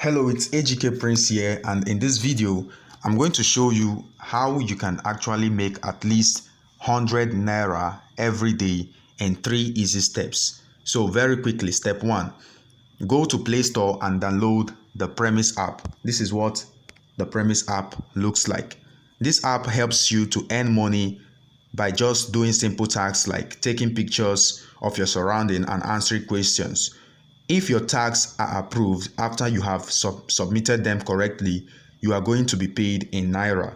Hello, it's AGK Prince here, and in this video I'm going to show you how you can actually make at least 100 naira every day in 3 easy steps. So very quickly, step 1, go to Play Store and download the Premise app. This is what the Premise app looks like. This app helps you to earn money by just doing simple tasks like taking pictures of your surrounding and answering questions. If your tasks are approved after you have submitted them correctly, you are going to be paid in naira.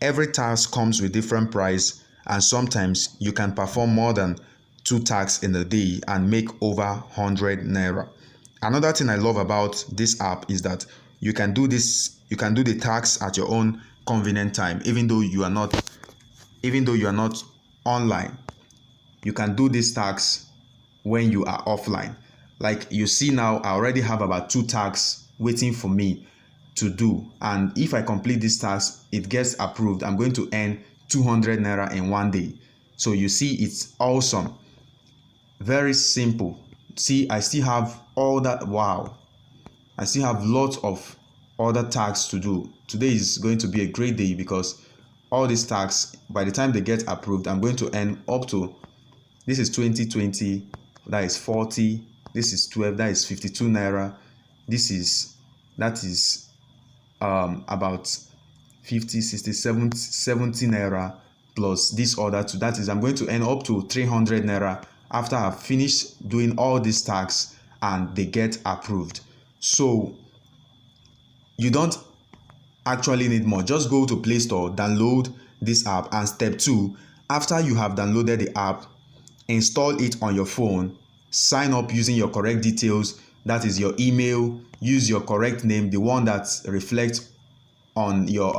Every task comes with different price, and sometimes you can perform more than 2 tasks in a day and make over 100 naira. Another thing I love about this app is that you can do the tasks at your own convenient time, even though you are not online. You can do these tasks when you are offline. Like you see now, I already have about 2 tasks waiting for me to do, and if I complete this task, it gets approved. I'm going to earn 200 naira in one day. So you see, it's awesome, very simple. See, I still have all that. Wow, I still have lots of other tasks to do. Today is going to be a great day because all these tasks, by the time they get approved, I'm going to earn up to, this is 2020, that is 40, this is 12, that is 52 naira, that is about 50, 60, 70 naira, plus this other two. That is, I'm going to earn up to 300 naira after I've finished doing all these tasks and they get approved. So you don't actually need more. Just go to Play Store, download this app, and step 2, after you have downloaded the app, install it on your phone, sign up using your correct details, that is your email, use your correct name, the one that reflects on your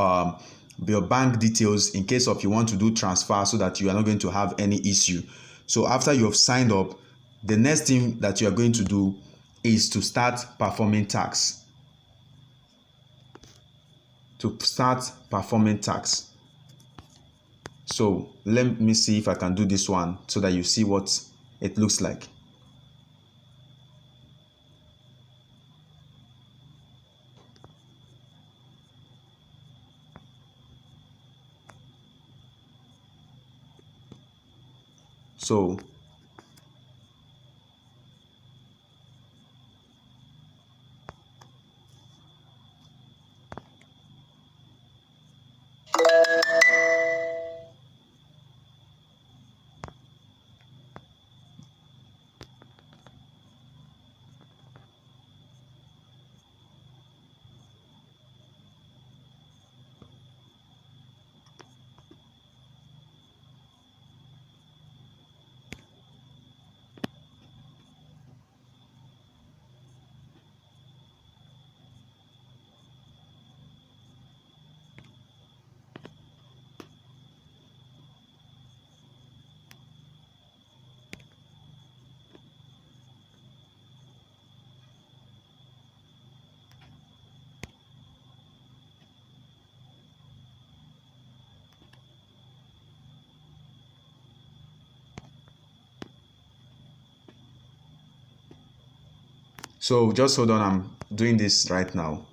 bank details in case of you want to do transfer, so that you are not going to have any issue. So after you have signed up, the next thing that you are going to do is to start performing tasks. So let me see if I can do this one so that you see what it looks like. So just hold on, I'm doing this right now.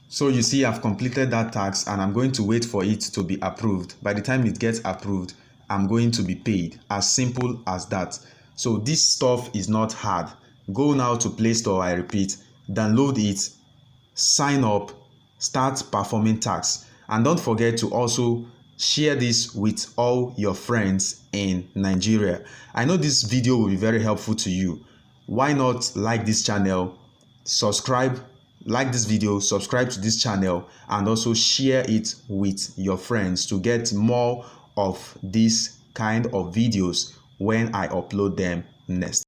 So you see, I've completed that task and I'm going to wait for it to be approved. By the time it gets approved, I'm going to be paid. As simple as that. So this stuff is not hard. Go now to Play Store, I repeat, download it, sign up, start performing tax. And don't forget to also share this with all your friends in Nigeria. I know this video will be very helpful to you. Why not like this channel, subscribe, like this video, subscribe to this channel, and also share it with your friends to get more of this kind of videos when I upload them next.